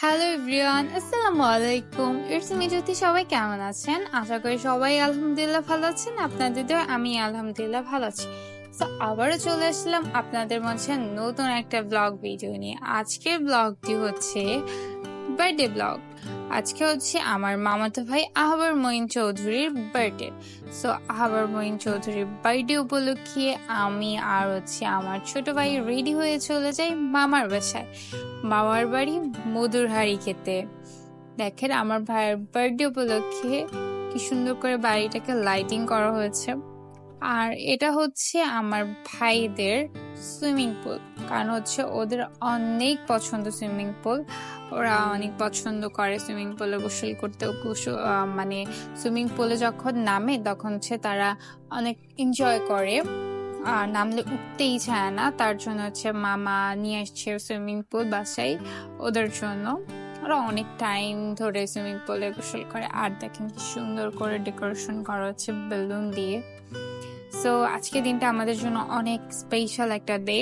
Hello everyone, আসসালামু আলাইকুম। It's me জ্যোতি। সবাই কেমন আছেন? আশা করি সবাই আলহামদুলিল্লাহ ভালো আছেন। আপনাদেরও আমি আলহামদুলিল্লাহ ভালো আছি। তো আবারও চলে আসলাম আপনাদের মাঝে নতুন একটা ব্লগ ভিডিও নিয়ে। আজকের ব্লগটি হচ্ছে বার্থডে ব্লগ। আজকে হচ্ছে আমার মামাতো ভাই আহবার মঈন চৌধুরীর বার্থডে। সো আহবার মঈন চৌধুরীর বার্থডে উপলক্ষে আমি আর হচ্ছে আমার ছোট ভাই রেডি হয়ে চলে যাই মামার বাসায়, মামার বাড়ি মধুর হাড়ি খেতে। দেখেন আমার ভাইয়ের বার্থডে উপলক্ষে কি সুন্দর করে বাড়িটাকে লাইটিং করা হয়েছে। আর এটা হচ্ছে আমার ভাইদের সুইমিং পুল, কারণ হচ্ছে ওদের অনেক পছন্দ সুইমিং পুল। ওরা অনেক পছন্দ করে সুইমিং পুলে গোসল করতে। মানে সুইমিং পুলে যখন নামে তখন হচ্ছে তারা অনেক এনজয় করে, আর নামলে উঠতেই চায় না। তার জন্য হচ্ছে মামা নিয়ে আসছে সুইমিং পুল বাসায় ওদের জন্য। ওরা অনেক টাইম ধরে সুইমিং পুলে গোসল করে। আর দেখেন কি সুন্দর করে ডেকোরেশন করা হচ্ছে বেলুন দিয়ে। সো আজকের দিনটা আমাদের জন্য অনেক স্পেশাল একটা ডে।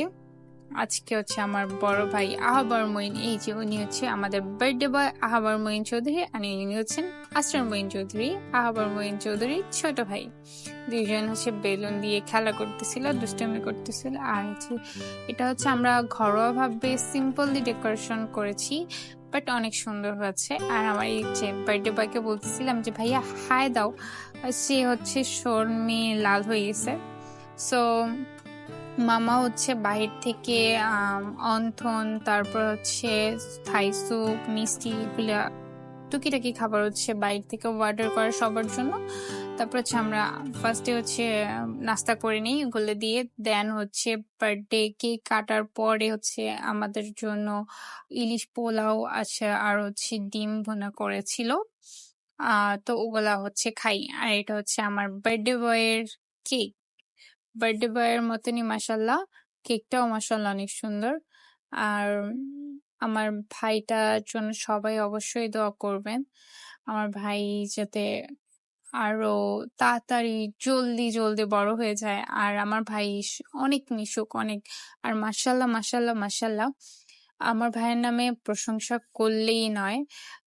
আজকে হচ্ছে আমার বড় ভাই আহবার মঈন, এই যে উনি হচ্ছে আমাদের বার্থডে বয় আহবার মঈন চৌধুরী, আর ইনি হচ্ছেন আসরার মঈন চৌধুরী, আহবার মঈন চৌধুরীর ছোট ভাই। দুইজন হচ্ছে বেলুন দিয়ে খেলা করতেছিল, দুষ্টামি করতেছিল। আর হচ্ছে এটা হচ্ছে আমরা ঘরোয়া ভাবে সিম্পলি ডেকোরেশন করেছি, বাট অনেক সুন্দর হয়েছে। আর আমার এই যে বার্থডে বয়কে বলতেছিলাম যে ভাইয়া হাই দাও, সে হচ্ছে শর্মে লাল হয়ে গেছে। সো মামা হচ্ছে বাহির থেকে অন্থন, তারপর হচ্ছে থাই স্যুপ, মিষ্টি, এগুলা টুকিটাকি খাবার হচ্ছে বাইরে থেকে অর্ডার করে সবার জন্য। তারপর হচ্ছে আমরা ফার্স্টে হচ্ছে নাস্তা করে নিই ওগুলো দিয়ে। দেন হচ্ছে বার্থডে কেক কাটার পরে হচ্ছে আমাদের জন্য ইলিশ পোলাও আছে আর হচ্ছে ডিম ভুনা করেছিল। তো ওগুলা হচ্ছে খাই। আর এটা হচ্ছে আমার বার্থডে বয়ের কেক। বার্থডে বয়ের মতনই মাসাল্লাহ, কেকটাও মাসাল্লাহ অনেক সুন্দর। আর আমার ভাইটার জন্য সবাই অবশ্যই দোয়া করবেন। আমার ভাই যাতে আরো তাড়াতাড়ি জলদি জলদি বড় হয়ে যায়, আর আমার ভাই অনেক মিশুক অনেক। আর মাসাল্লাহ মাসাল্লাহ মাসাল্লাহ, আমার ভাইয়ের নামে প্রশংসা করলেই নয়,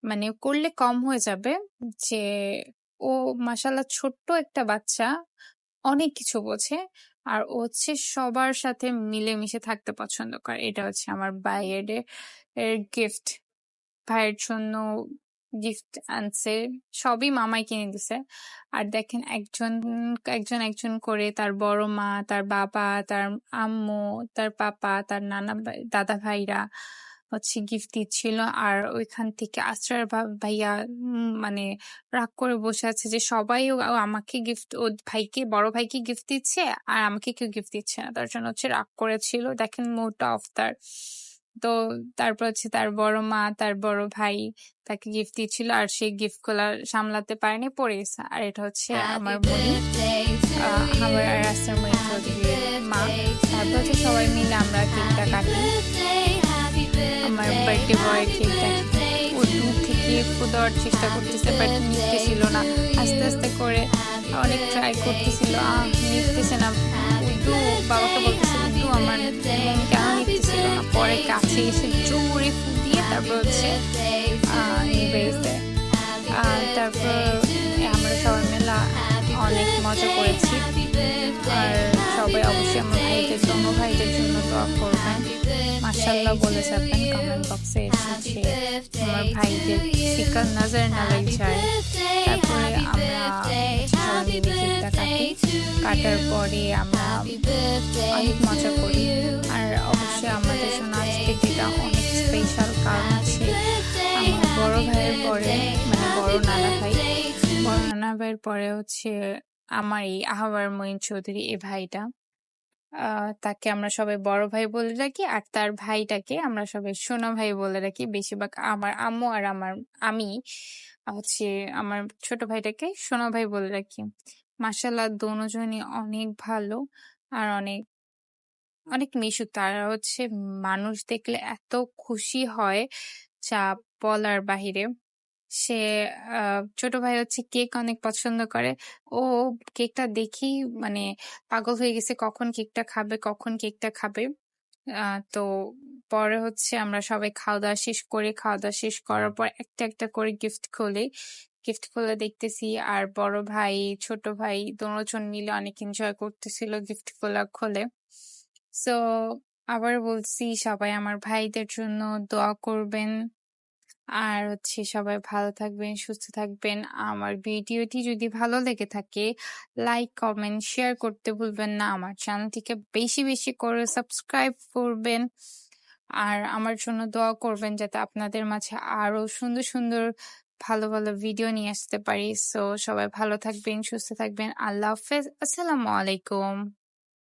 মানে করলে কম হয়ে যাবে। যে ও মাসাল্লাহ ছোট্ট একটা বাচ্চা, অনেক কিছু বোঝে। আর ও হচ্ছে সবার সাথে মিলেমিশে থাকতে পছন্দ করে। এটা হচ্ছে আমার ভাইয়ের এর গিফট। ভাইয়ের জন্য গিফট আনছে, সবই মামাই কিনে দিছে। আর দেখেন একজন একজন একজন করে তার বড় মা, তার বাবা, তার আম্মু, তার পাপা, তার নানা দাদা ভাইরা হচ্ছে গিফট দিচ্ছিল। আর ওইখান থেকে আশ্রয়ের ভাইয়া মানে রাগ করে বসে আছে যে সবাই আমাকে গিফট, ও ভাইকে, বড় ভাইকে গিফট দিচ্ছে আর আমাকে কেউ গিফট দিচ্ছে না। তার জন্য হচ্ছে রাগ করেছিল। দেখেন মুডটা অফ তার। তো তারপর হচ্ছে তার বড় মা, তার বড় ভাই তাকে গিফট দিচ্ছিল, আর সেই গিফট গুলা সামলাতে পারেনি, পড়ে গেছে। আর এটা হচ্ছে আমার মনি, আমার আর রাস্তার মনি চৌধুরীর মা। তারপর হচ্ছে সবাই মিলে আমরা কেকটা কাটি। আমার বার্থডে বয় কেকটা ও দূর থেকে ফু দেওয়ার চেষ্টা করতেছে, বাট নিতেছিল না। আস্তে আস্তে করে অনেক ট্রাই করতেছিল, নিতেছে না। উদ্দু বাবাকে বলতেছে, উদ্দু আমার মন কেন নিতেছিল না। পরে কাছে এসে জোরে ফু দিয়ে তারপর হচ্ছে নিভে গেছে। তারপর আমরা সবাই মিলে অনেক মজা করেছি। আর সবাই অবশ্যই আমার ভাইদের জন্য, ভাইদের জন্য দোয়া করবেন। মাশাআল্লাহ বলে যাবেন কমেন্ট বক্সে এসেছে আমার ভাইদের ফিকার নজর না লাগ যায়। তারপরে আমরা সবাই মিলে কেকটা কাটি। কাটার পরে আমরা অনেক মজা করি। আর অবশ্যই আমাদের জন্য আজকে যেটা অনেক স্পেশাল, কারণ হচ্ছে আমার বড় ভাইয়ের পরে, মানে বড় নানা ভাইয়ের পরে হচ্ছে আমার এই আহবার মঈন চৌধুরী এই ভাইটা, তাকে আমরা সবাই বড় ভাই বলে রাখি। আর তার ভাইটাকে আমরা সবাই সোনা ভাই বলে রাখি। বেশিরভাগ আমার আম্মু আর আমি হচ্ছে আমার ছোট ভাইটাকে সোনা ভাই বলে রাখি। মাশাআল্লাহ দোনোজনই অনেক ভালো আর অনেক অনেক মিশুক। তারা হচ্ছে মানুষ দেখলে এত খুশি হয় যা বলার বাহিরে। সে ছোট ভাই হচ্ছে কেক অনেক পছন্দ করে। ও কেকটা দেখেই মানে পাগল হয়ে গেছে, কখন কেকটা খাবে, কখন কেকটা খাবে। তো পরে হচ্ছে আমরা সবাই খাওয়া-দাওয়া শেষ করি। খাওয়া-দাওয়া শেষ করার পর একটা, একটা করে গিফট খুলি। গিফট খুলে দেখতেছি আর বড় ভাই, ছোট ভাই দোনোজন মিলে অনেক এনজয় করতেছিল গিফট গুলা খুলে। সো আবার বলছি সবাই আমার ভাইদের জন্য দোয়া করবেন। আর হচ্ছে সবাই ভালো থাকবেন, সুস্থ থাকবেন। আমার ভিডিওটি যদি ভালো লেগে থাকে লাইক, কমেন্ট, শেয়ার করতে ভুলবেন না। আমার চ্যানেলটিকে বেশি, বেশি করে সাবস্ক্রাইব করবেন। আর আমার জন্য দোয়া করবেন যাতে আপনাদের মাঝে আরো সুন্দর, সুন্দর ভালো, ভালো ভিডিও নিয়ে আসতে পারি। সো সবাই ভালো থাকবেন, সুস্থ থাকবেন। আল্লাহ হাফেজ। আসসালামু আলাইকুম।